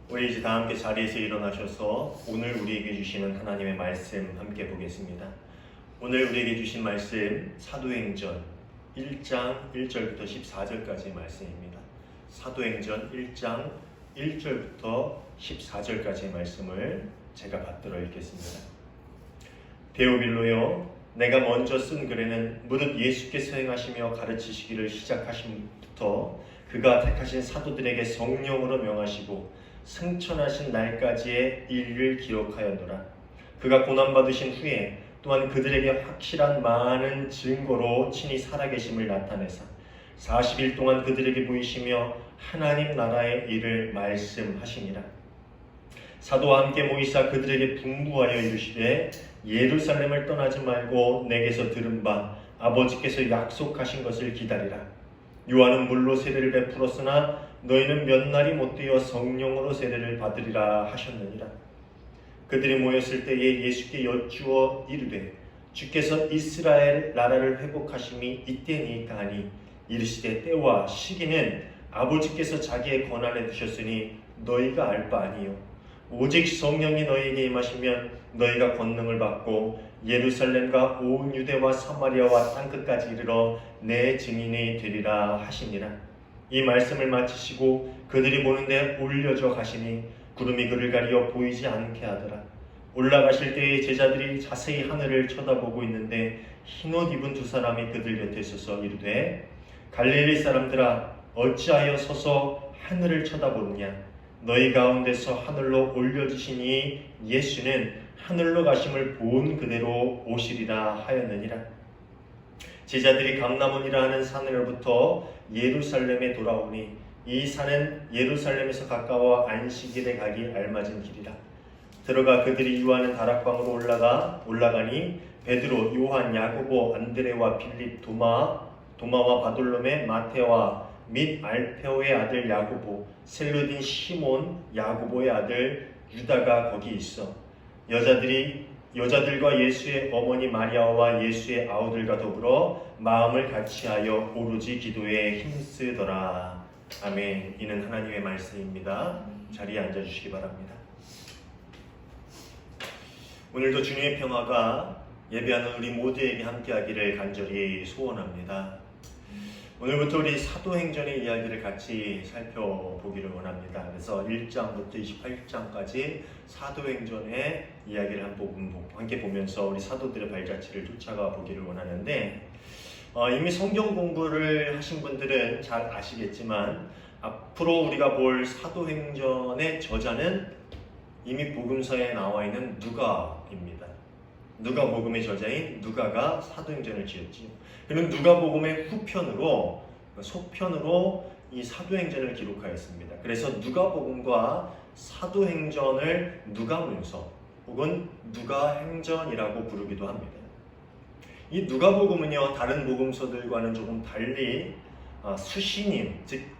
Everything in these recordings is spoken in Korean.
우리 이제 다 함께 자리에서 일어나셔서 오늘 우리에게 주시는 하나님의 말씀 함께 보겠습니다. 오늘 우리에게 주신 말씀 사도행전 1장 1절부터 14절까지의 말씀입니다. 사도행전 1장 1절부터 14절까지의 말씀을 제가 받들어 읽겠습니다. 데오빌로여, 내가 먼저 쓴 글에는 무릇 예수께서 행하시며 가르치시기를 시작하심부터 그가 택하신 사도들에게 성령으로 명하시고 승천하신 날까지의 일을 기록하였노라. 그가 고난받으신 후에 또한 그들에게 확실한 많은 증거로 친히 살아계심을 나타내사 40일 동안 그들에게 보이시며 하나님 나라의 일을 말씀하시니라. 사도와 함께 모이사 그들에게 분부하여 이르시되 예루살렘을 떠나지 말고 내게서 들은 바 아버지께서 약속하신 것을 기다리라. 요한은 물로 세례를 베풀었으나 너희는 몇 날이 못되어 성령으로 세례를 받으리라 하셨느니라. 그들이 모였을 때에 예수께 여쭈어 이르되 주께서 이스라엘 나라를 회복하심이 이때니까 하니 이르시되 때와 시기는 아버지께서 자기의 권한에 두셨으니 너희가 알 바 아니요 오직 성령이 너희에게 임하시면 너희가 권능을 받고 예루살렘과 온 유대와 사마리아와 땅끝까지 이르러 내 증인이 되리라 하시니라. 이 말씀을 마치시고 그들이 보는데 올려져 가시니 구름이 그를 가리어 보이지 않게 하더라. 올라가실 때에 제자들이 자세히 하늘을 쳐다보고 있는데 흰옷 입은 두 사람이 그들 곁에 서서 이르되 갈릴리 사람들아 어찌하여 서서 하늘을 쳐다보느냐. 너희 가운데서 하늘로 올려지시니 예수는 하늘로 가심을 본 그대로 오시리라 하였느니라. 제자들이 감람원이라 하는 산으로부터 예루살렘에 돌아오니 이 산은 예루살렘에서 가까워 안식일에 가기 알맞은 길이라. 들어가 그들이 유하는 다락방으로 올라가니 베드로, 요한, 야고보, 안드레와 빌립, 도마와 바돌로메, 마테와 및 알페오의 아들 야고보, 셀루딘 시몬, 야고보의 아들 유다가 거기 있어. 여자들과 예수의 어머니 마리아와 예수의 아우들과 더불어 마음을 같이하여 오로지 기도에 힘쓰더라. 아멘. 이는 하나님의 말씀입니다. 자리에 앉아주시기 바랍니다. 오늘도 주님의 평화가 예배하는 우리 모두에게 함께하기를 간절히 소원합니다. 오늘부터 우리 사도행전의 이야기를 같이 살펴보기를 원합니다. 그래서 1장부터 28장까지 사도행전의 이야기를 함께 보면서 우리 사도들의 발자취를 쫓아가 보기를 원하는데 이미 성경 공부를 하신 분들은 잘 아시겠지만 앞으로 우리가 볼 사도행전의 저자는 이미 복음서에 나와 있는 누가입니다. 누가복음의 저자인 누가가 사도행전을 지었지요. 그는 누가복음의 소편으로 이 사도행전을 기록하였습니다. 그래서 누가복음과 사도행전을 누가문서 혹은 누가행전이라고 부르기도 합니다. 이 누가복음은요 다른 복음서들과는 조금 달리 수신인, 즉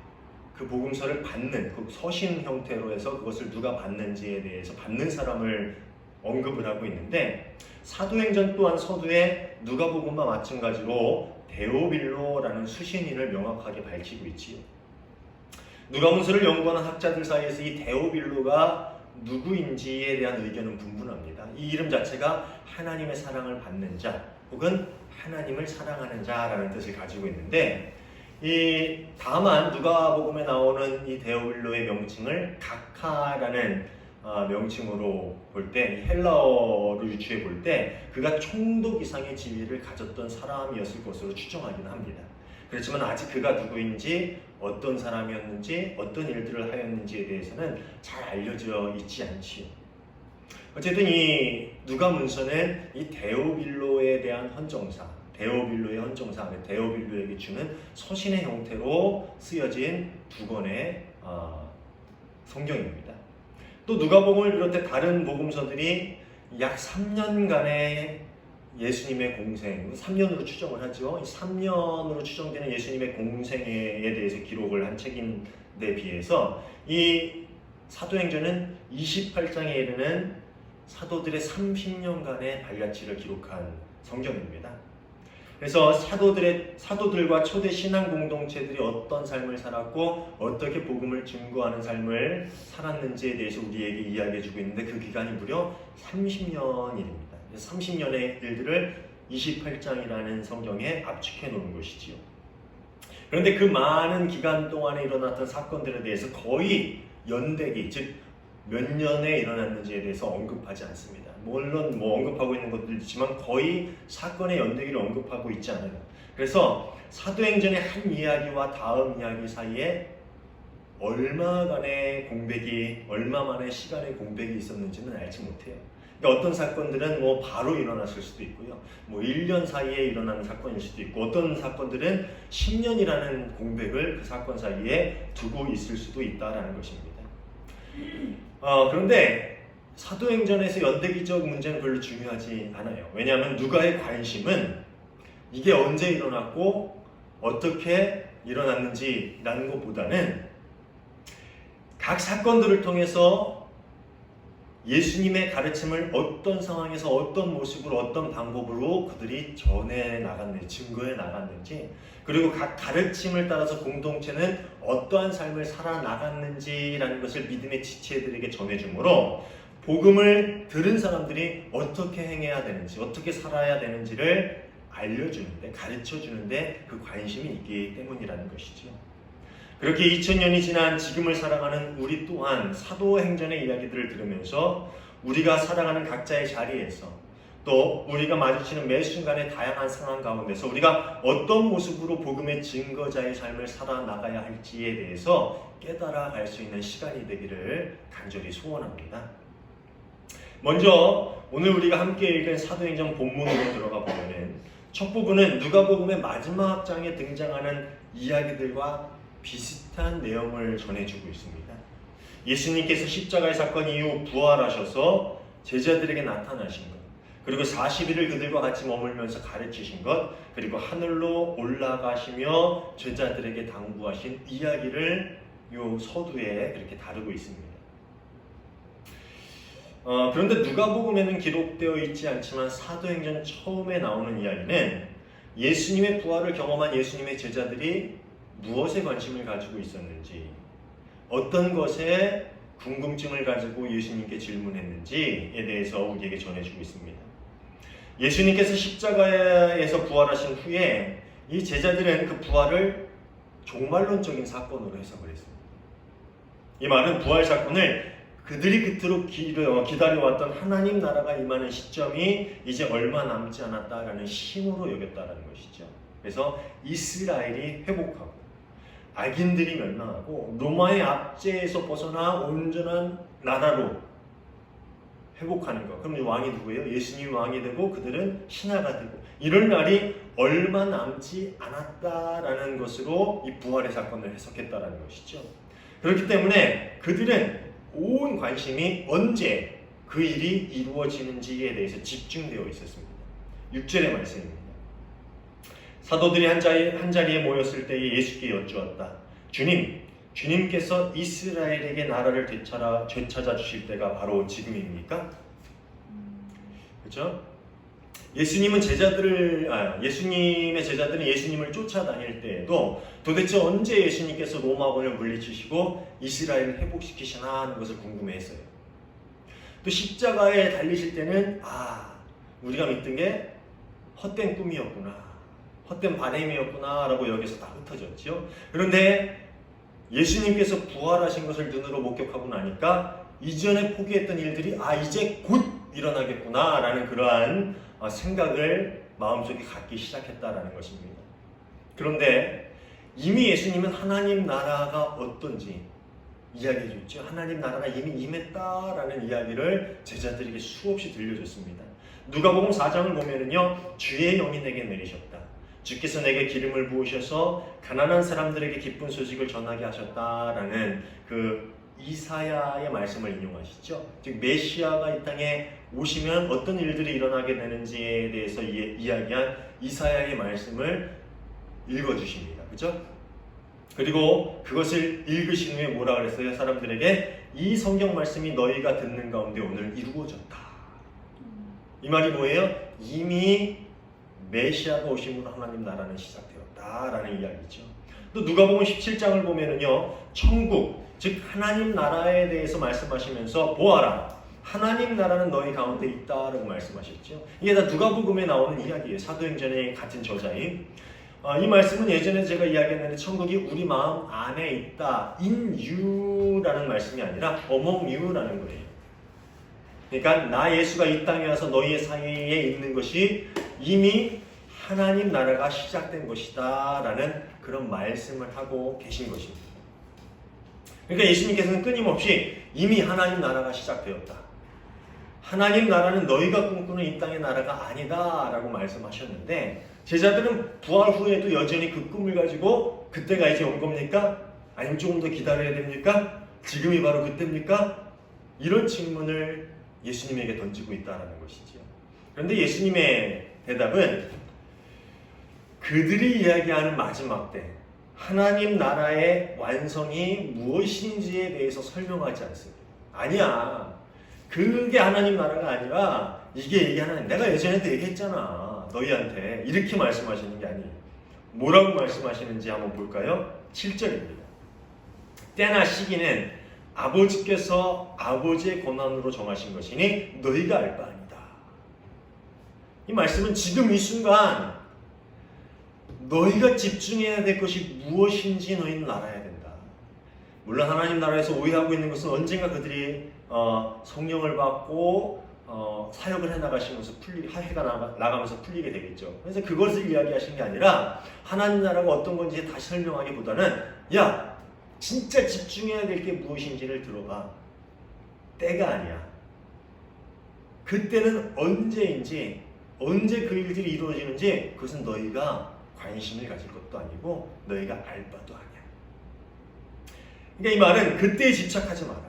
그 복음서를 받는 그 서신 형태로 해서 그것을 누가 받는지에 대해서 받는 사람을 언급을 하고 있는데 사도행전 또한 서두에 누가복음과 마찬가지로 데오빌로라는 수신인을 명확하게 밝히고 있지요. 누가문서를 연구하는 학자들 사이에서 이 데오빌로가 누구인지에 대한 의견은 분분합니다. 이 이름 자체가 하나님의 사랑을 받는 자 혹은 하나님을 사랑하는 자라는 뜻을 가지고 있는데 다만 누가복음에 나오는 이 데오빌로의 명칭을 각하라는 명칭으로 볼 때 헬라어로 유추해 볼 때 그가 총독 이상의 지위를 가졌던 사람이었을 것으로 추정하기는 합니다. 그렇지만 아직 그가 누구인지 어떤 사람이었는지 어떤 일들을 하였는지에 대해서는 잘 알려져 있지 않지요. 어쨌든 이 누가문서는 이 데오빌로에 대한 데오빌로에게 주는 서신의 형태로 쓰여진 두 권의 성경입니다. 또 누가복음을 비롯해 다른 복음서들이 약 3년간의 예수님의 공생, 3년으로 추정을 하죠. 3년으로 추정되는 예수님의 공생에 대해서 기록을 한 책인데 비해서 이 사도행전은 28장에 이르는 사도들의 30년간의 발자취를 기록한 성경입니다. 그래서 사도들과 초대 신앙 공동체들이 어떤 삶을 살았고 어떻게 복음을 증거하는 삶을 살았는지에 대해서 우리에게 이야기해주고 있는데 그 기간이 무려 30년입니다. 30년의 일들을 28장이라는 성경에 압축해 놓은 것이지요. 그런데 그 많은 기간 동안에 일어났던 사건들에 대해서 거의 연대기, 즉 몇 년에 일어났는지에 대해서 언급하지 않습니다. 물론 언급하고 있는 것들 있지만 거의 사건의 연대기를 언급하고 있지 않아요. 그래서 사도행전의 한 이야기와 다음 이야기 사이에 얼마간의 공백이, 얼마만의 시간의 공백이 있었는지는 알지 못해요. 그러니까 어떤 사건들은 바로 일어났을 수도 있고요. 1년 사이에 일어나는 사건일 수도 있고, 어떤 사건들은 10년이라는 공백을 그 사건 사이에 두고 있을 수도 있다라는 것입니다. 그런데 사도행전에서 연대기적 문제는 별로 중요하지 않아요. 왜냐하면 누가의 관심은 이게 언제 일어났고 어떻게 일어났는지라는 것보다는 각 사건들을 통해서 예수님의 가르침을 어떤 상황에서 어떤 모습으로 어떤 방법으로 그들이 전해 나갔는지, 증거해 나갔는지, 그리고 각 가르침을 따라서 공동체는 어떠한 삶을 살아나갔는지라는 것을 믿음의 지체들에게 전해주므로 복음을 들은 사람들이 어떻게 행해야 되는지, 어떻게 살아야 되는지를 알려주는데, 가르쳐주는데 그 관심이 있기 때문이라는 것이죠. 그렇게 2000년이 지난 지금을 살아가는 우리 또한 사도행전의 이야기들을 들으면서 우리가 살아가는 각자의 자리에서 또 우리가 마주치는 매 순간의 다양한 상황 가운데서 우리가 어떤 모습으로 복음의 증거자의 삶을 살아나가야 할지에 대해서 깨달아 갈 수 있는 시간이 되기를 간절히 소원합니다. 먼저 오늘 우리가 함께 읽은 사도행전 본문으로 들어가 보면은 첫 부분은 누가복음의 마지막 장에 등장하는 이야기들과 비슷한 내용을 전해주고 있습니다. 예수님께서 십자가의 사건 이후 부활하셔서 제자들에게 나타나신 것, 그리고 40일을 그들과 같이 머물면서 가르치신 것, 그리고 하늘로 올라가시며 제자들에게 당부하신 이야기를 이 서두에 그렇게 다루고 있습니다. 그런데 누가복음에는 기록되어 있지 않지만 사도행전 처음에 나오는 이야기는 예수님의 부활을 경험한 예수님의 제자들이 무엇에 관심을 가지고 있었는지, 어떤 것에 궁금증을 가지고 예수님께 질문했는지에 대해서 우리에게 전해주고 있습니다. 예수님께서 십자가에서 부활하신 후에 이 제자들은 그 부활을 종말론적인 사건으로 해석을 했습니다. 이 말은 부활 사건을 그들이 그토록 기다려왔던 하나님 나라가 임하는 시점이 이제 얼마 남지 않았다라는 징후로 여겼다라는 것이죠. 그래서 이스라엘이 회복하고 악인들이 멸망하고 로마의 압제에서 벗어나 온전한 나라로 회복하는 것. 그럼 이 왕이 누구예요? 예수님이 왕이 되고 그들은 신하가 되고, 이럴 날이 얼마 남지 않았다라는 것으로 이 부활의 사건을 해석했다라는 것이죠. 그렇기 때문에 그들은 온 관심이 언제 그 일이 이루어지는지에 대해서 집중되어 있었습니다. 6절의 말씀입니다. 사도들이 한 자리에 모였을 때에 예수께 여쭈었다. 주님께서 이스라엘에게 나라를 되찾아 주실 때가 바로 지금입니까? 그렇죠? 예수님의 제자들은 예수님을 쫓아다닐 때에도 도대체 언제 예수님께서 로마군을 물리치시고 이스라엘을 회복시키시나 하는 것을 궁금해했어요. 또 십자가에 달리실 때는 우리가 믿던 게 헛된 꿈이었구나, 헛된 바람이었구나 라고 여기서 다 흩어졌죠. 그런데 예수님께서 부활하신 것을 눈으로 목격하고 나니까 이전에 포기했던 일들이 이제 곧 일어나겠구나 라는 그러한 생각을 마음속에 갖기 시작했다라는 것입니다. 그런데 이미 예수님은 하나님 나라가 어떤지 이야기해 줬죠. 하나님 나라가 이미 임했다라는 이야기를 제자들에게 수없이 들려줬습니다. 누가복음 4장을 보면은요, 주의 영이 내게 내리셨다. 주께서 내게 기름을 부으셔서 가난한 사람들에게 기쁜 소식을 전하게 하셨다라는 그 이사야의 말씀을 인용하시죠. 즉 메시아가 이 땅에 오시면 어떤 일들이 일어나게 되는지에 대해서 이야기한 이사야의 말씀을 읽어주십니다. 그렇죠? 그리고 그것을 읽으신 후에 뭐라 그랬어요? 사람들에게 이 성경 말씀이 너희가 듣는 가운데 오늘 이루어졌다. 이 말이 뭐예요? 이미 메시아가 오심으로 하나님 나라는 시작되었다라는 이야기죠. 또 누가복음 17장을 보면은요, 천국, 즉 하나님 나라에 대해서 말씀하시면서 보아라, 하나님 나라는 너희 가운데 있다라고 말씀하셨죠. 이게 다 누가복음에 나오는 이야기예요. 사도행전의 같은 저자인. 이 말씀은 예전에 제가 이야기했는데 천국이 우리 마음 안에 있다, in you라는 말씀이 아니라 among you라는 거예요. 그러니까 나 예수가 이 땅에 와서 너희의 사이에 있는 것이 이미 하나님 나라가 시작된 것이다 라는 그런 말씀을 하고 계신 것입니다. 그러니까 예수님께서는 끊임없이 이미 하나님 나라가 시작되었다, 하나님 나라는 너희가 꿈꾸는 이 땅의 나라가 아니다 라고 말씀하셨는데, 제자들은 부활 후에도 여전히 그 꿈을 가지고 그때가 이제 온 겁니까? 아니면 조금 더 기다려야 됩니까? 지금이 바로 그때입니까? 이런 질문을 예수님에게 던지고 있다는 것이죠. 그런데 예수님의 대답은 그들이 이야기하는 마지막 때 하나님 나라의 완성이 무엇인지에 대해서 설명하지 않습니다. 아니야, 그게 하나님 나라가 아니라 이게 얘기하는, 내가 예전에도 얘기했잖아 너희한테, 이렇게 말씀하시는 게 아니에요. 뭐라고 말씀하시는지 한번 볼까요? 7절입니다. 때나 시기는 아버지께서 아버지의 권한으로 정하신 것이니 너희가 알 바 아니다. 이 말씀은 지금 이 순간 너희가 집중해야 될 것이 무엇인지 너희는 알아야 된다. 물론 하나님 나라에서 오해하고 있는 것은 언젠가 그들이 성령을 받고 사역을 해나가시면서 해가 나가면서 풀리게 되겠죠. 그래서 그것을 이야기하신 게 아니라 하나님 나라가 어떤 건지 다시 설명하기보다는, 야, 진짜 집중해야 될 게 무엇인지를 들어봐. 때가 아니야. 그때는 언제인지, 언제 그 일들이 이루어지는지 그것은 너희가 관심을 가질 것도 아니고 너희가 알 바도 아니야. 그러니까 이 말은 그때에 집착하지 마라.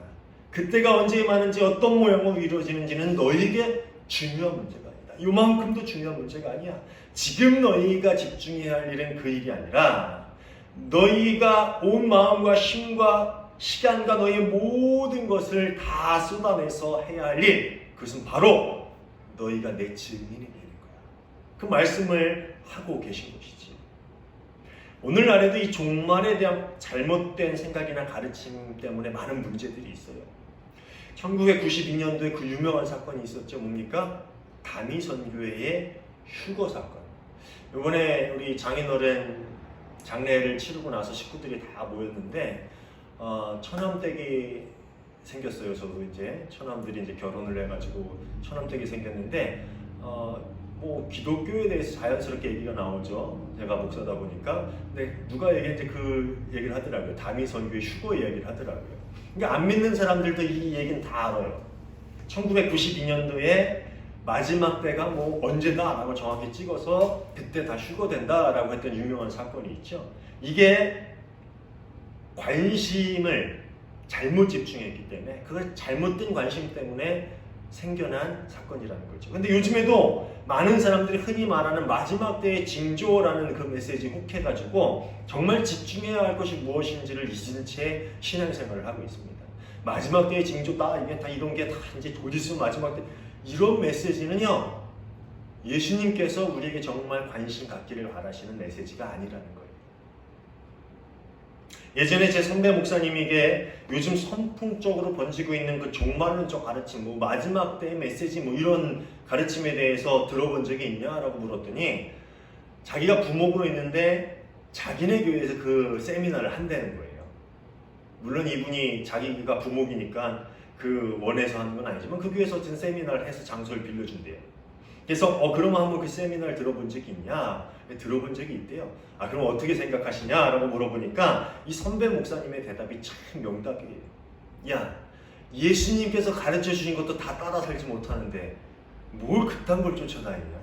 그때가 언제 많은지 어떤 모양으로 이루어지는지는 너희에게 중요한 문제가 아니다. 이만큼도 중요한 문제가 아니야. 지금 너희가 집중해야 할 일은 그 일이 아니라 너희가 온 마음과 힘과 시간과 너희의 모든 것을 다 쏟아내서 해야 할 일, 그것은 바로 너희가 내 증인이 되는 거야. 그 말씀을 하고 계신 것이지. 오늘날에도 이 종말에 대한 잘못된 생각이나 가르침 때문에 많은 문제들이 있어요. 1992년도에 그 유명한 사건이 있었죠. 뭡니까? 다미선교회의 휴거 사건. 이번에 우리 장인어른 장례를 치르고 나서 식구들이 다 모였는데 처남댁이 생겼어요. 저도 이제 처남들이 이제 결혼을 해가지고 처남댁이 생겼는데 뭐 기독교에 대해서 자연스럽게 얘기가 나오죠. 제가 목사다 보니까. 근데 누가 얘기했는지 그 얘기를 하더라고요. 다미선교회 휴거 얘기를 하더라고요. 그러니까 안 믿는 사람들도 이 얘기는 다 알아요. 1992년도에 마지막 때가 뭐 언제다라고 정확히 찍어서 그때 다 휴거된다라고 했던 유명한 사건이 있죠. 이게 관심을 잘못 집중했기 때문에, 그걸 잘못된 관심 때문에 생겨난 사건이라는 거죠. 근데 요즘에도 많은 사람들이 흔히 말하는 마지막 때의 징조라는 그 메시지에 혹해가지고 정말 집중해야 할 것이 무엇인지를 잊은 채 신앙생활을 하고 있습니다. 마지막 때의 징조다, 이게 다 이런 게 다 이제 곧 있으면 마지막 때, 이런 메시지는요, 예수님께서 우리에게 정말 관심 갖기를 바라시는 메시지가 아니라는 거예요. 예전에 제 선배 목사님에게 요즘 선풍적으로 번지고 있는 그 종말론적 가르침, 뭐 마지막 때의 메시지, 뭐 이런 가르침에 대해서 들어본 적이 있냐라고 물었더니 자기가 부목으로 있는데 자기네 교회에서 그 세미나를 한다는 거예요. 물론 이분이 자기가 부목이니까 그 원에서 하는 건 아니지만 그 교회에서 어쨌든 세미나를 해서 장소를 빌려준대요. 그래서 그러면 한번 그 세미나를 들어본 적이 있냐? 들어본 적이 있대요. 그럼 어떻게 생각하시냐? 라고 물어보니까 이 선배 목사님의 대답이 참 명답이에요. 야, 예수님께서 가르쳐 주신 것도 다 따라 살지 못하는데 뭘 그딴 걸 쫓아다니냐?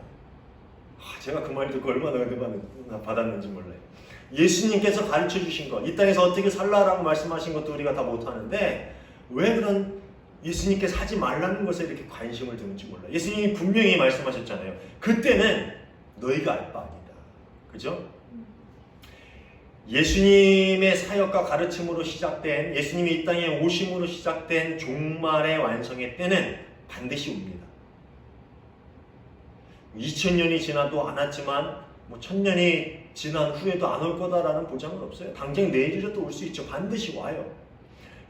제가 그 말 듣고 얼마나 은혜 받았는지 몰라요. 예수님께서 가르쳐 주신 것, 이 땅에서 어떻게 살라라고 말씀하신 것도 우리가 다 못하는데 왜 그런 예수님께서 하지 말라는 것에 이렇게 관심을 두는지 몰라요. 예수님이 분명히 말씀하셨잖아요. 그때는 너희가 알 바 아니다. 그죠? 예수님의 사역과 가르침으로 시작된, 예수님이 이 땅에 오심으로 시작된 종말의 완성의 때는 반드시 옵니다. 2000년이 지나도 안 왔지만 1000년이 지난 후에도 안 올 거다라는 보장은 없어요. 당장 내일이라도 올 수 있죠. 반드시 와요.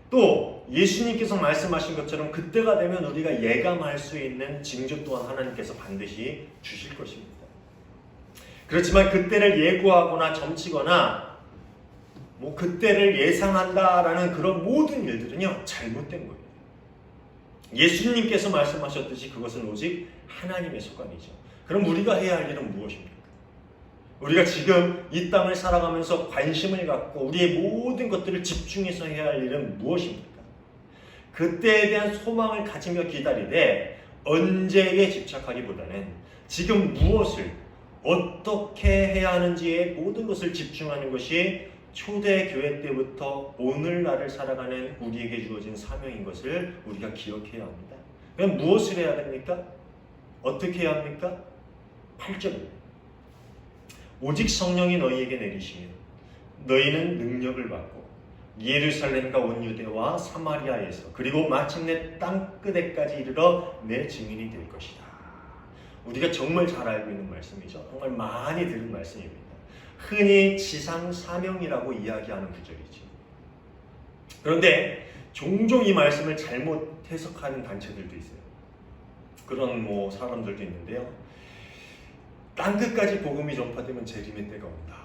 또 예수님께서 말씀하신 것처럼 그때가 되면 우리가 예감할 수 있는 징조 또한 하나님께서 반드시 주실 것입니다. 그렇지만 그때를 예고하거나 점치거나 그때를 예상한다라는 그런 모든 일들은요, 잘못된 거예요. 예수님께서 말씀하셨듯이 그것은 오직 하나님의 소관이죠. 그럼 우리가 해야 할 일은 무엇입니까? 우리가 지금 이 땅을 살아가면서 관심을 갖고 우리의 모든 것들을 집중해서 해야 할 일은 무엇입니까? 그때에 대한 소망을 가지며 기다리되 언제에 집착하기보다는 지금 무엇을 어떻게 해야 하는지에 모든 것을 집중하는 것이 초대교회 때부터 오늘날을 살아가는 우리에게 주어진 사명인 것을 우리가 기억해야 합니다. 그럼 무엇을 해야 됩니까? 어떻게 해야 합니까? 8절입니다. 오직 성령이 너희에게 내리시면 너희는 능력을 받고 예루살렘과 온 유대와 사마리아에서 그리고 마침내 땅끝에까지 이르러 내 증인이 될 것이다. 우리가 정말 잘 알고 있는 말씀이죠. 정말 많이 들은 말씀입니다. 흔히 지상 사명이라고 이야기하는 구절이죠. 그런데 종종 이 말씀을 잘못 해석하는 단체들도 있어요. 그런 사람들도 있는데요. 땅끝까지 복음이 전파되면 재림의 때가 온다.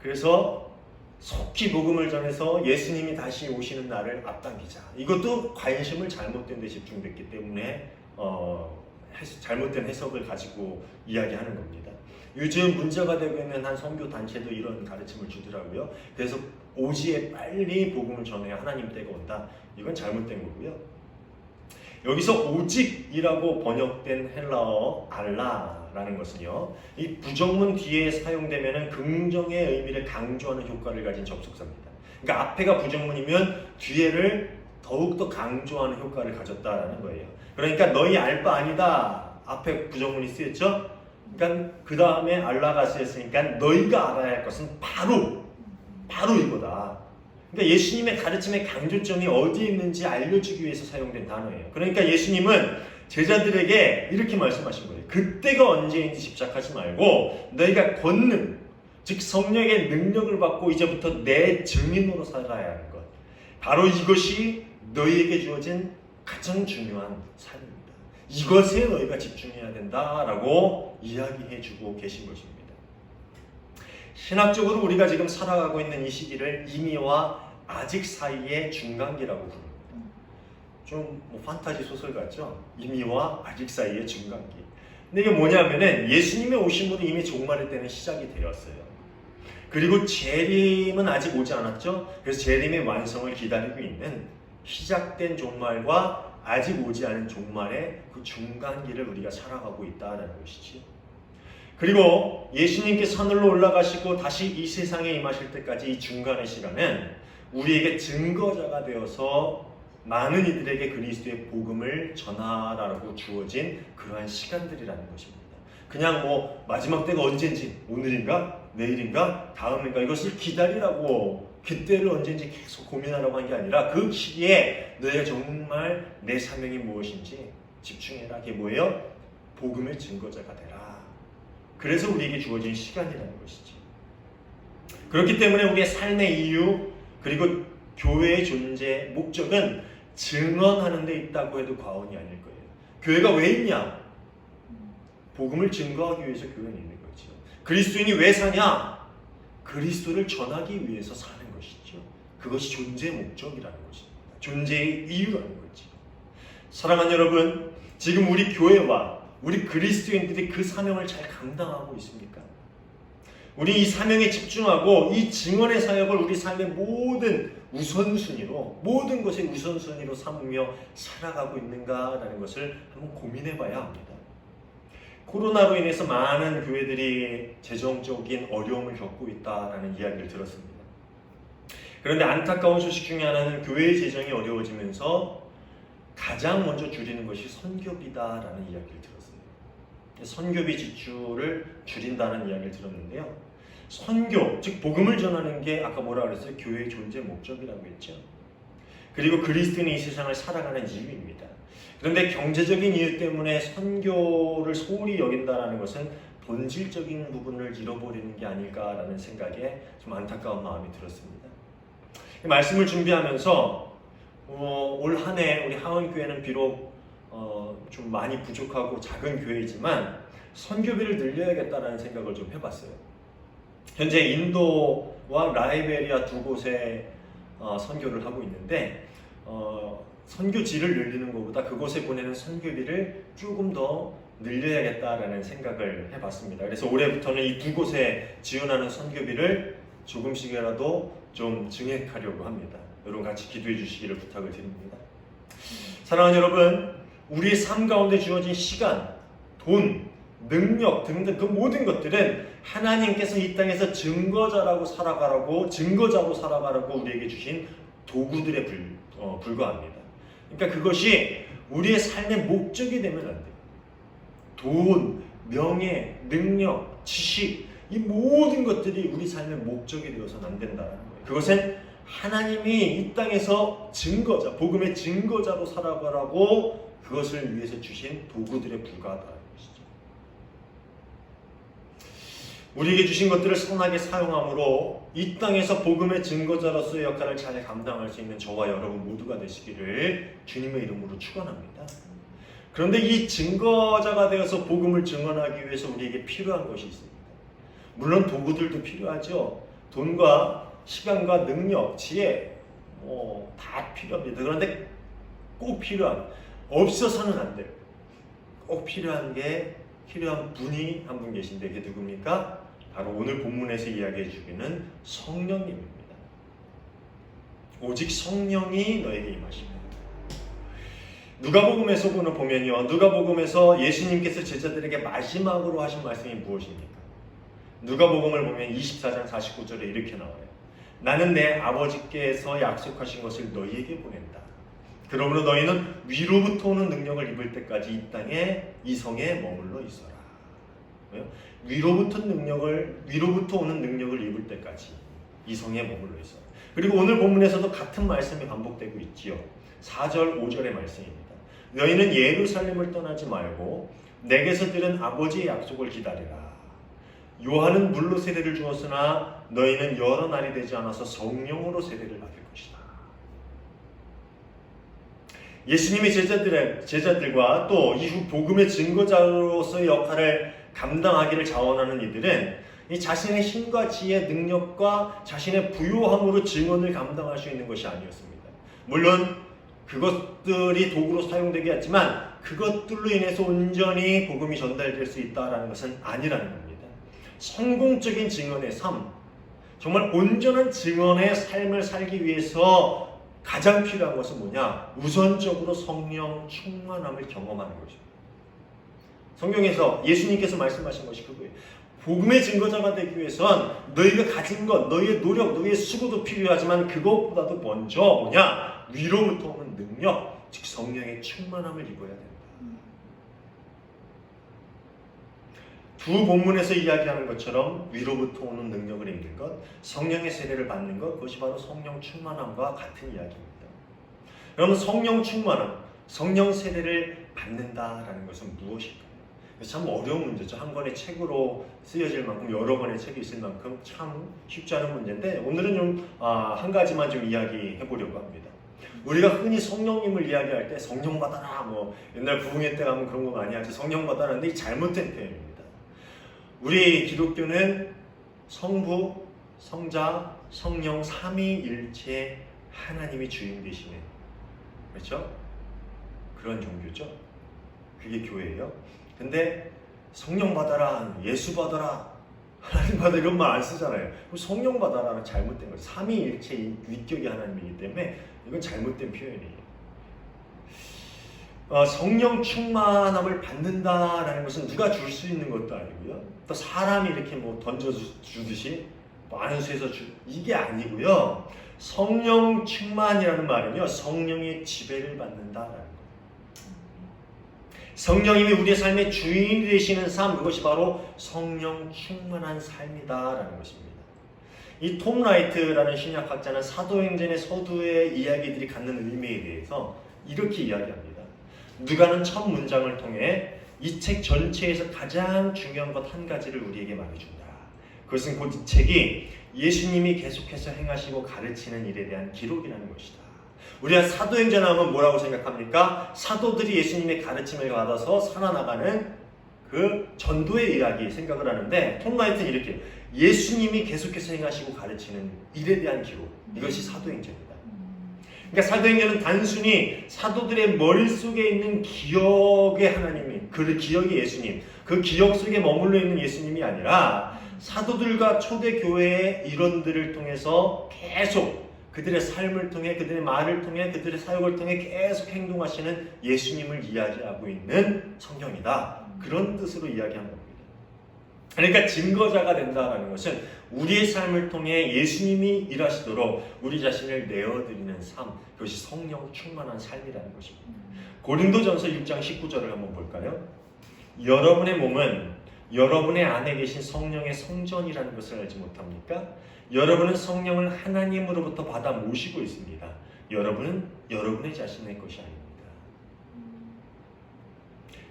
그래서 속히 복음을 전해서 예수님이 다시 오시는 날을 앞당기자. 이것도 관심을 잘못된 데 집중됐기 때문에 잘못된 해석을 가지고 이야기하는 겁니다. 요즘 문제가 되고 있는 한 선교 단체도 이런 가르침을 주더라고요. 그래서 오지에 빨리 복음을 전해야 하나님 때가 온다. 이건 잘못된 거고요. 여기서 오직이라고 번역된 헬라어 알라라는 것은요, 이 부정문 뒤에 사용되면 긍정의 의미를 강조하는 효과를 가진 접속사입니다. 그러니까 앞에가 부정문이면 뒤에를 더욱더 강조하는 효과를 가졌다라는 거예요. 그러니까 너희 알 바 아니다. 앞에 부정문이 쓰였죠? 그러니까 그 다음에 알라가 쓰였으니까 너희가 알아야 할 것은 바로 이거다. 그러니까 예수님의 가르침의 강조점이 어디에 있는지 알려주기 위해서 사용된 단어예요. 그러니까 예수님은 제자들에게 이렇게 말씀하신 거예요. 그때가 언제인지 집착하지 말고 너희가 권능, 즉 성령의 능력을 받고 이제부터 내 증인으로 살아야 하는 것. 바로 이것이 너희에게 주어진 가장 중요한 삶입니다. 이것에 너희가 집중해야 된다라고 이야기해주고 계신 것입니다. 신학적으로 우리가 지금 살아가고 있는 이 시기를 이미와 아직 사이의 중간기라고 부릅니다. 좀 판타지 소설 같죠? 이미와 아직 사이의 중간기. 근데 이게 뭐냐면은 예수님의 오심으로 이미 종말의 때는 시작이 되었어요. 그리고 재림은 아직 오지 않았죠? 그래서 재림의 완성을 기다리고 있는 시작된 종말과 아직 오지 않은 종말의 그 중간기를 우리가 살아가고 있다는 것이죠. 그리고 예수님께서 하늘로 올라가시고 다시 이 세상에 임하실 때까지 이 중간의 시간은 우리에게 증거자가 되어서 많은 이들에게 그리스도의 복음을 전하라고 주어진 그러한 시간들이라는 것입니다. 그냥 마지막 때가 언제인지, 오늘인가 내일인가 다음인가 이것을 기다리라고 그때를 언제인지 계속 고민하라고 한 게 아니라 그 시기에 너희가 정말 내 사명이 무엇인지 집중해라. 그게 뭐예요? 복음의 증거자가 되라. 그래서 우리에게 주어진 시간이라는 것이지. 그렇기 때문에 우리의 삶의 이유 그리고 교회의 존재 목적은 증언하는 데 있다고 해도 과언이 아닐 거예요. 교회가 왜 있냐? 복음을 증거하기 위해서 교회는 있는 거죠. 그리스도인이 왜 사냐? 그리스도를 전하기 위해서 사는 것이죠. 그것이 존재의 목적이라는 것입니다. 존재의 이유라는 거죠. 사랑하는 여러분, 지금 우리 교회와 우리 그리스도인들이 그 사명을 잘 감당하고 있습니까? 우리 이 사명에 집중하고 이 증언의 사역을 우리 삶의 모든 우선순위로, 모든 것의 우선순위로 삼으며 살아가고 있는가라는 것을 한번 고민해 봐야 합니다. 코로나로 인해서 많은 교회들이 재정적인 어려움을 겪고 있다라는 이야기를 들었습니다. 그런데 안타까운 소식 중에 하나는 교회의 재정이 어려워지면서 가장 먼저 줄이는 것이 선교비다라는 이야기를 들었습니다. 선교비 지출을 줄인다는 이야기를 들었는데요. 선교, 즉 복음을 전하는 게 아까 뭐라 그랬어요? 교회의 존재 목적이라고 했죠. 그리고 그리스도인이 이 세상을 살아가는 이유입니다. 그런데 경제적인 이유 때문에 선교를 소홀히 여긴다는 것은 본질적인 부분을 잃어버리는 게 아닐까라는 생각에 좀 안타까운 마음이 들었습니다. 이 말씀을 준비하면서 올 한 해 우리 하원교회는 비록 좀 많이 부족하고 작은 교회이지만 선교비를 늘려야겠다는 생각을 좀 해봤어요. 현재 인도와 라이베리아 두 곳에 선교를 하고 있는데 선교지를 늘리는 것보다 그곳에 보내는 선교비를 조금 더 늘려야겠다라는 생각을 해봤습니다. 그래서 올해부터는 이 두 곳에 지원하는 선교비를 조금씩이라도 좀 증액하려고 합니다. 여러분 같이 기도해 주시기를 부탁을 드립니다. 사랑하는 여러분, 우리의 삶 가운데 주어진 시간, 돈, 능력 등등 그 모든 것들은 하나님께서 이 땅에서 증거자로 살아가라고 우리에게 주신 도구들에 불과합니다. 그러니까 그것이 우리의 삶의 목적이 되면 안 돼요. 돈, 명예, 능력, 지식 이 모든 것들이 우리 삶의 목적이 되어서는 안 된다는 거예요. 그것은 하나님이 이 땅에서 증거자, 복음의 증거자로 살아가라고 그것을 위해서 주신 도구들에 불과하다는 것이죠. 우리에게 주신 것들을 선하게 사용함으로 이 땅에서 복음의 증거자로서의 역할을 잘 감당할 수 있는 저와 여러분 모두가 되시기를 주님의 이름으로 축원합니다. 그런데 이 증거자가 되어서 복음을 증언하기 위해서 우리에게 필요한 것이 있습니다. 물론 도구들도 필요하죠. 돈과 시간과 능력, 지혜 다 필요합니다. 그런데 꼭 필요한, 없어서는 안 돼요. 꼭 필요한 분이 한 분 계신데 그게 누굽니까? 바로 오늘 본문에서 이야기해 주기는 성령님입니다. 오직 성령이 너에게 임하십니다. 누가복음에서 보면요, 누가복음에서 예수님께서 제자들에게 마지막으로 하신 말씀이 무엇입니까? 누가복음을 보면 24장 49절에 이렇게 나와요. 나는 내 아버지께서 약속하신 것을 너희에게 보낸다. 그러므로 너희는 위로부터 오는 능력을 입을 때까지 이 땅에 이 성에 머물러 있어라. 왜요? 위로부터 오는 능력을 입을 때까지 이 성에 머물러 있어라. 그리고 오늘 본문에서도 같은 말씀이 반복되고 있지요. 4절 5절의 말씀입니다. 너희는 예루살렘을 떠나지 말고 내게서 들은 아버지의 약속을 기다리라. 요한은 물로 세례를 주었으나 너희는 여러 날이 되지 않아서 성령으로 세례를 받을 것이다. 예수님의 제자들과 또 이후 복음의 증거자로서의 역할을 감당하기를 자원하는 이들은 이 자신의 힘과 지혜, 능력과 자신의 부요함으로 증언을 감당할 수 있는 것이 아니었습니다. 물론 그것들이 도구로 사용되긴 했지만 그것들로 인해서 온전히 복음이 전달될 수 있다는 것은 아니라는 겁니다. 성공적인 증언의 삶, 정말 온전한 증언의 삶을 살기 위해서 가장 필요한 것은 뭐냐? 우선적으로 성령 충만함을 경험하는 것입니다. 성경에서 예수님께서 말씀하신 것이 그거예요. 복음의 증거자가 되기 위해선 너희가 가진 것, 너희의 노력, 너희의 수고도 필요하지만 그것보다도 먼저 뭐냐? 위로부터 오는 능력, 즉 성령의 충만함을 입어야 된다. 두 본문에서 이야기하는 것처럼 위로부터 오는 능력을 입는 것, 성령의 세례를 받는 것, 그것이 바로 성령 충만함과 같은 이야기입니다. 여러분, 성령 충만함, 성령 세례를 받는다라는 것은 무엇일까요? 참 어려운 문제죠. 한 권의 책으로 쓰여질 만큼 여러 권의 책이 있을 만큼 참 쉽지 않은 문제인데 오늘은 좀 한 가지만 좀 이야기해 보려고 합니다. 우리가 흔히 성령님을 이야기할 때 성령 받아라, 옛날 부흥회 때 가면 그런 거 많이 하죠. 성령 받아라는데 이 잘못된 표현입니다. 우리 기독교는 성부, 성자, 성령 삼위일체 하나님이 주인 되시는, 그렇죠? 그런 종교죠. 그게 교회예요. 근데 성령 받아라, 예수 받아라, 하나님 받아라 이런 말 안 쓰잖아요. 성령 받아라는 잘못된 거예요. 삼위일체의 위격이 하나님이기 때문에 이건 잘못된 표현이에요. 성령 충만함을 받는다라는 것은 누가 줄 수 있는 것도 아니고요. 또 사람이 이렇게 던져주듯이 안수해서 이게 아니고요. 성령 충만이라는 말은요, 성령의 지배를 받는다라는 거예요. 성령님이 우리의 삶의 주인이 되시는 삶, 그것이 바로 성령 충만한 삶이다라는 것입니다. 이 톰 라이트라는 신약학자는 사도행전의 서두의 이야기들이 갖는 의미에 대해서 이렇게 이야기합니다. 누가는 첫 문장을 통해 이 책 전체에서 가장 중요한 것 한 가지를 우리에게 말해준다. 그것은 곧 이 책이 예수님이 계속해서 행하시고 가르치는 일에 대한 기록이라는 것이다. 우리가 사도행전 하면 뭐라고 생각합니까? 사도들이 예수님의 가르침을 받아서 살아나가는 그 전도의 이야기 생각을 하는데, 톰 라이트는 이렇게 예수님이 계속해서 행하시고 가르치는 일에 대한 기록, 이것이 사도행전이다. 그러니까 사도행전은 단순히 사도들의 머릿속에 있는 기억의 하나님이, 그 기억의 예수님, 그 기억 속에 머물러 있는 예수님이 아니라 사도들과 초대교회의 일원들을 통해서 계속 그들의 삶을 통해, 그들의 말을 통해, 그들의 사역을 통해 계속 행동하시는 예수님을 이야기하고 있는 성경이다. 그런 뜻으로 이야기한 겁니다. 그러니까 증거자가 된다는 것은 우리의 삶을 통해 예수님이 일하시도록 우리 자신을 내어드리는 삶, 그것이 성령 충만한 삶이라는 것입니다. 고린도전서 6장 19절을 한번 볼까요? 여러분의 몸은 여러분의 안에 계신 성령의 성전이라는 것을 알지 못합니까? 여러분은 성령을 하나님으로부터 받아 모시고 있습니다. 여러분은 여러분의 자신의 것이 아닙니다.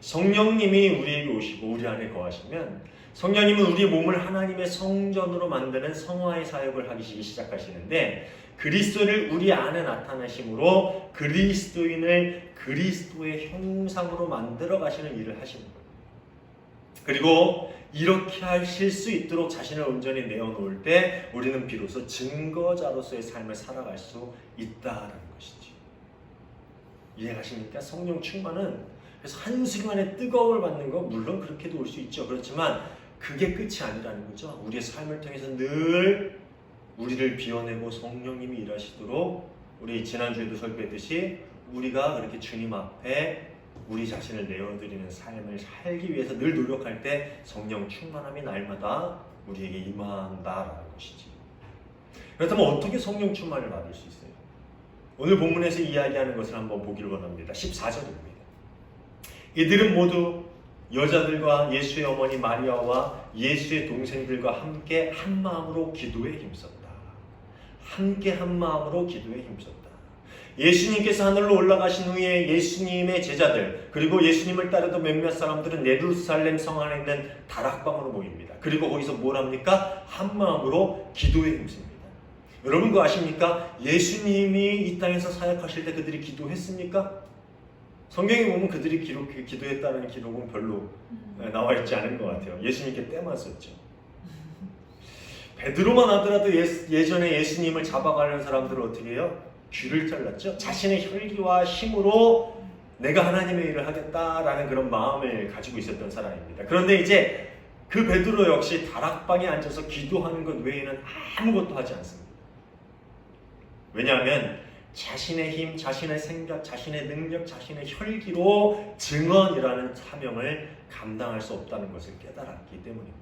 성령님이 우리에게 오시고 우리 안에 거하시면 성령님은 우리의 몸을 하나님의 성전으로 만드는 성화의 사역을 하기 시작하시는데, 그리스도를 우리 안에 나타내심으로 그리스도인을 그리스도의 형상으로 만들어 가시는 일을 하시는 거예요. 그리고 이렇게 하실 수 있도록 자신을 온전히 내어놓을 때 우리는 비로소 증거자로서의 삶을 살아갈 수 있다는 것이죠. 이해가십니까? 성령 충만은 그래서 한순간에 뜨거움을 받는 거 물론 그렇게도 올 수 있죠. 그렇지만 그게 끝이 아니라는 거죠. 우리의 삶을 통해서 늘 우리를 비워내고 성령님이 일하시도록, 우리 지난주에도 설교했듯이 우리가 그렇게 주님 앞에 우리 자신을 내어드리는 삶을 살기 위해서 늘 노력할 때 성령 충만함이 날마다 우리에게 임한다라는 것이지. 그렇다면 어떻게 성령 충만을 받을 수 있어요? 오늘 본문에서 이야기하는 것을 한번 보기를 원합니다. 14절입니다. 이들은 모두 여자들과 예수의 어머니 마리아와 예수의 동생들과 함께 한 마음으로 기도에 힘썼다. 함께 한 마음으로 기도에 힘썼다. 예수님께서 하늘로 올라가신 후에 예수님의 제자들, 그리고 예수님을 따르던 몇몇 사람들은 예루살렘 성 안에 있는 다락방으로 모입니다. 그리고 거기서 뭘 합니까? 한 마음으로 기도에 힘씁니다. 여러분 그거 아십니까? 예수님이 이 땅에서 사역하실 때 그들이 기도했습니까? 성경에 보면 그들이 기도했다는 기록은 별로 나와 있지 않은 것 같아요. 예수님께 때만 썼죠. 베드로만 하더라도 예전에 예수님을 잡아가려는 사람들을 어떻게 해요? 귀를 잘랐죠. 자신의 혈기와 힘으로 내가 하나님의 일을 하겠다라는 그런 마음을 가지고 있었던 사람입니다. 그런데 이제 그 베드로 역시 다락방에 앉아서 기도하는 것 외에는 아무것도 하지 않습니다. 왜냐하면 자신의 힘, 자신의 생각, 자신의 능력, 자신의 혈기로 증언이라는 사명을 감당할 수 없다는 것을 깨달았기 때문입니다.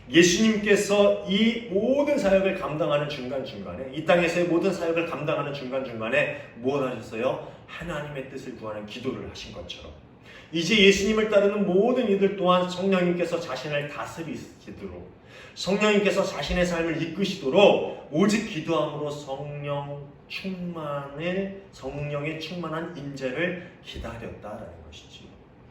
예수님께서 이 모든 사역을 감당하는 중간중간에, 이 땅에서의 모든 사역을 감당하는 중간중간에 뭘 하셨어요? 하나님의 뜻을 구하는 기도를 하신 것처럼 이제 예수님을 따르는 모든 이들 또한 성령님께서 자신을 다스리시도록, 성령님께서 자신의 삶을 이끄시도록 오직 기도함으로 성령의 충만한 인재를 기다렸다라는 것이지.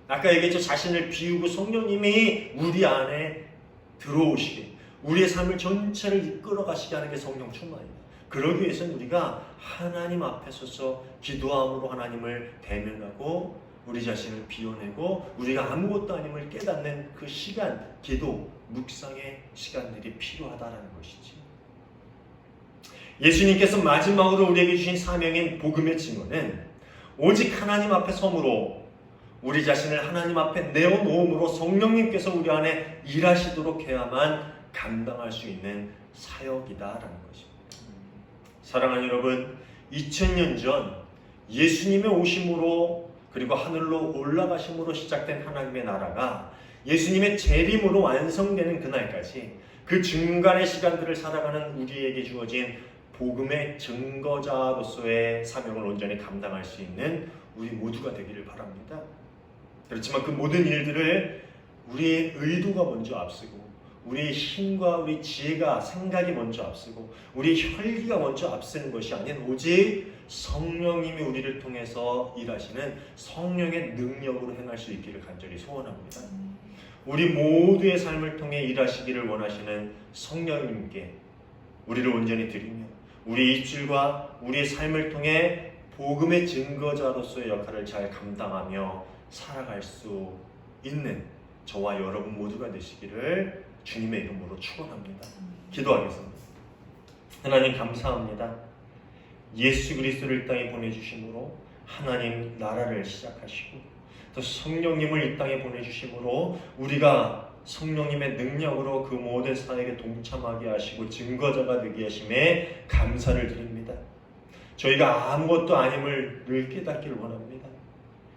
아까 얘기했죠. 자신을 비우고 성령님이 우리 안에 들어오시게, 우리의 삶을 전체를 이끌어 가시게 하는 게 성령 충만입니다. 그러기 위해서는 우리가 하나님 앞에 서서 기도함으로 하나님을 대면하고 우리 자신을 비워내고 우리가 아무것도 아님을 깨닫는 그 시간, 기도, 묵상의 시간들이 필요하다는 것이지. 예수님께서 마지막으로 우리에게 주신 사명인 복음의 증언은 오직 하나님 앞에 섬으로 우리 자신을 하나님 앞에 내어놓음으로 성령님께서 우리 안에 일하시도록 해야만 감당할 수 있는 사역이다라는 것입니다. 사랑하는 여러분, 2000년 전 예수님의 오심으로 그리고 하늘로 올라가심으로 시작된 하나님의 나라가 예수님의 재림으로 완성되는 그날까지 그 중간의 시간들을 살아가는 우리에게 주어진 복음의 증거자로서의 사명을 온전히 감당할 수 있는 우리 모두가 되기를 바랍니다. 그렇지만 그 모든 일들을 우리의 의도가 먼저 앞서고 우리 힘과 우리 지혜가 생각이 먼저 앞서고 우리 혈기가 먼저 앞서는 것이 아닌 오직 성령님이 우리를 통해서 일하시는 성령의 능력으로 행할 수 있기를 간절히 소원합니다. 우리 모두의 삶을 통해 일하시기를 원하시는 성령님께 우리를 온전히 드리며 우리 입술과 우리의 삶을 통해 복음의 증거자로서의 역할을 잘 감당하며 살아갈 수 있는 저와 여러분 모두가 되시기를 주님의 이름으로 축원합니다. 기도하겠습니다. 하나님 감사합니다. 예수 그리스도를 이 땅에 보내주심으로 하나님 나라를 시작하시고 또 성령님을 이 땅에 보내주심으로 우리가 성령님의 능력으로 그 모든 사역에 동참하게 하시고 증거자가 되게 하심에 감사를 드립니다. 저희가 아무것도 아님을 늘 깨닫기를 원합니다.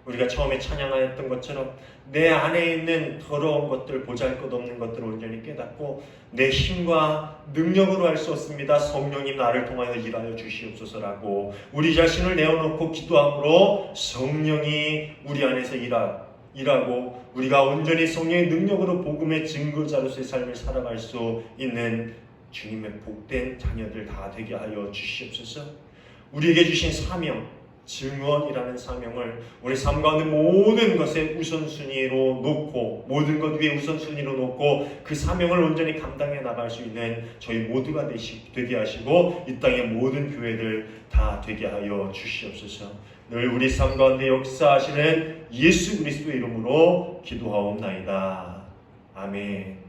우리가 처음에 찬양하였던 것처럼 내 안에 있는 더러운 것들, 보잘것없는 것들을 온전히 깨닫고 내 힘과 능력으로 할 수 없습니다. 성령님 나를 통하여 일하여 주시옵소서라고 우리 자신을 내어놓고 기도함으로 성령이 우리 안에서 일하고 우리가 온전히 성령의 능력으로 복음의 증거자로서의 삶을 살아갈 수 있는 주님의 복된 자녀들 다 되게 하여 주시옵소서. 우리에게 주신 사명, 증언이라는 사명을 우리 삶 가운데 모든 것에 우선순위로 놓고 모든 것 위에 우선순위로 놓고 그 사명을 온전히 감당해 나갈 수 있는 저희 모두가 되게 하시고 이 땅의 모든 교회들 다 되게 하여 주시옵소서. 늘 우리 삶 가운데 역사하시는 예수 그리스도의 이름으로 기도하옵나이다. 아멘.